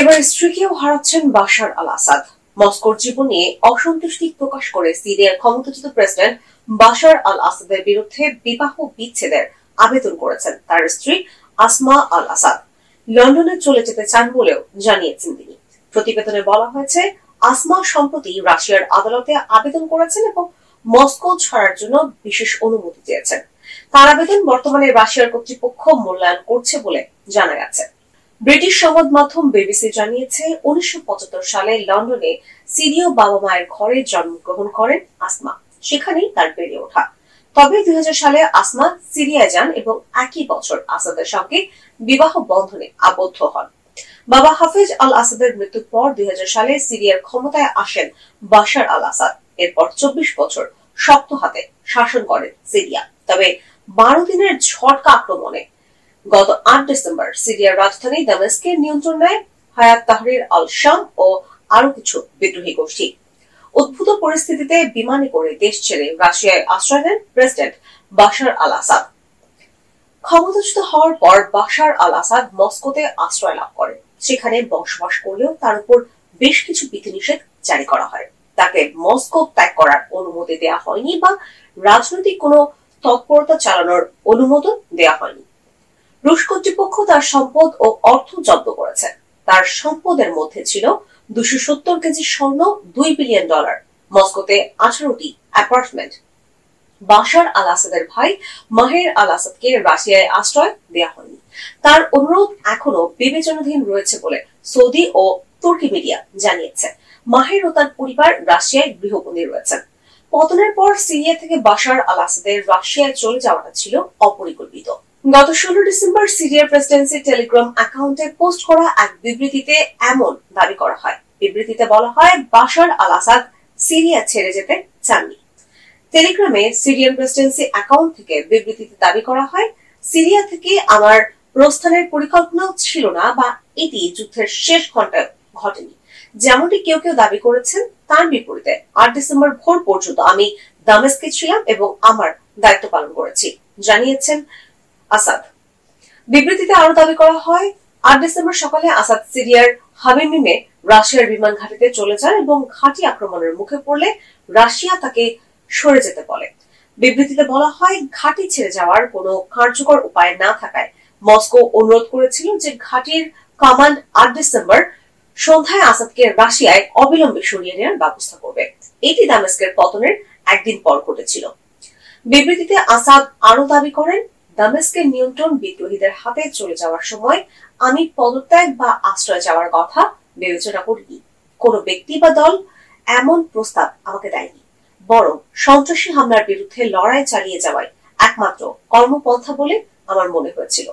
এবার স্ত্রীকেও হারাচ্ছেন বাশার আল আসাদ। মস্কোর জীবন নিয়ে অসন্তুষ্টি প্রকাশ করে সিরিয়ার ক্ষমতাচ্যুত প্রেসিডেন্ট বাশার আল আসাদের বিরুদ্ধে বিবাহ বিচ্ছেদের আবেদন করেছেন তার স্ত্রী আসমা আল আসাদ। লন্ডনে চলে যেতে চান বলেও জানিয়েছেন তিনি। প্রতিবেদনে বলা হয়েছে, আসমা সম্প্রতি রাশিয়ার আদালতে আবেদন করেছেন এবং মস্কো ছাড়ার জন্য বিশেষ অনুমতি চেয়েছেন। তার আবেদন বর্তমানে রাশিয়ার কর্তৃপক্ষ মূল্যায়ন করছে বলে জানা গেছে। ব্রিটিশ সংবাদ মাধ্যম বিবিসি জানিয়েছে, 1975 সালে লন্ডনে সিরীয় বাবা মায়ের ঘরে জন্মগ্রহণ করেন আসমা। সেখানেই তার বেড়ে ওঠা। তবে 2000 সালে আসমা সিরিয়ায় যান এবং একই বছর আসাদের সঙ্গে বিবাহ বন্ধনে আবদ্ধ হন। বাবা হাফেজ আল আসাদের মৃত্যুর পর 2000 সালে সিরিয়ার ক্ষমতায় আসেন বাশার আল আসাদ। এরপর 24 বছর শক্ত হাতে শাসন করেন সিরিয়া। তবে 12 দিনের ঝটকা আক্রমণে গত 8 ডিসেম্বর সিরিয়ার রাজধানী দামেস্কের নিয়ন্ত্রণ নেয় হায়াত তাহরির আল শাম ও আরো কিছু বিদ্রোহী গোষ্ঠী। উদ্ভূত পরিস্থিতিতে বিমানে করে দেশ ছেড়ে রাশিয়ায় আশ্রয় নেন প্রেসিডেন্ট বাশার আল আসাদ। ক্ষমতাচ্যুত হওয়ার পর বাশার আল আসাদ মস্কোতে আশ্রয় লাভ করেন। সেখানে বসবাস করলেও তার উপর বেশ কিছু বিধিনিষেধ জারি করা হয়। তাকে মস্কো ত্যাগ করার অনুমতি দেওয়া হয়নি বা রাজনৈতিক কোনো তৎপরতা চালানোর অনুমোদন দেওয়া হয়নি। রুশ কর্তৃপক্ষ তার সম্পদ ও অর্থ জব্দ করেছে। তার সম্পদের মধ্যে ছিল 270 কেজি স্বর্ণ, $2 বিলিয়ন, মস্কোতে 18টি অ্যাপার্টমেন্ট। বাশার আল আসাদের ভাই মাহের আল আসাদকে রাশিয়ায় আশ্রয় দেওয়া হয়নি। তার অনুরোধ এখনো বিবেচনাধীন রয়েছে বলে সৌদি ও তুর্কি মিডিয়া জানিয়েছে। মাহের ও তার পরিবার রাশিয়ায় গৃহবন্দী রয়েছেন। পতনের পর সিরিয়া থেকে বাশার আল আসাদের রাশিয়ায় চলে যাওয়াটা ছিল অপরিকল্পিত। গত 16 ডিসেম্বর সিরিয়ার প্রেসিডেন্সি টেলিগ্রাম অ্যাকাউন্টে পোস্ট করা এক বিবৃতিতে এমন দাবি করা হয়। বিবৃতিতে বলা হয়, বাশার আল আসাদ সিরিয়া ছেড়ে যেতে চাননি। টেলিগ্রামে সিরিয়ান প্রেসিডেন্সি অ্যাকাউন্ট থেকে বিবৃতিতে দাবি করা হয়, সিরিয়া থেকে আমার প্রস্থানের পরিকল্পনাও ছিল না বা এটি যুদ্ধের শেষ ঘন্টায় ঘটেনি যেমনটি কেউ কেউ দাবি করেছেন। তার বিপরীতে 8 ডিসেম্বর ভোর পর্যন্ত আমি দামেস্কে ছিলাম এবং আমার দায়িত্ব পালন করেছি, জানিয়েছেন আসাদ। বিবৃতিতে আরো দাবি করা হয়, 8 ডিসেম্বর সকালে আসাদ সিরিয়ার হামিমিমে রাশিয়ার বিমান ঘাঁটিতে চলে যান এবং ঘাঁটি আক্রমণের মুখে পড়লে রাশিয়া তাকে সরে যেতে বলে। বিবৃতিতে বলা হয়, ঘাঁটি ছেড়ে যাওয়ার কোনো কার্যকর উপায় না থাকায় মস্কো অনুরোধ করেছিল যে ঘাঁটির কমান্ড 8 ডিসেম্বর সন্ধ্যায় আসাদকে রাশিয়ায় অবিলম্বে সরিয়ে নেওয়ার ব্যবস্থা করবে। এটি দামেস্কের পতনের একদিন পর ঘটেছিল। বিবৃতিতে আসাদ আরো দাবি করেন, দামেস্কের নিয়ন্ত্রণ বিদ্রোহীদের হাতে চলে যাওয়ার সময় আমি পদত্যাগ বা আশ্রয় যাওয়ার কথা বিবেচনা করিনি। কোনো ব্যক্তি বা দল এমন প্রস্তাব আমাকে দেয়নি, বরং সন্ত্রাসী হামলার বিরুদ্ধে লড়াই চালিয়ে যাওয়াই একমাত্র কর্মপন্থা বলে আমার মনে হয়েছিল।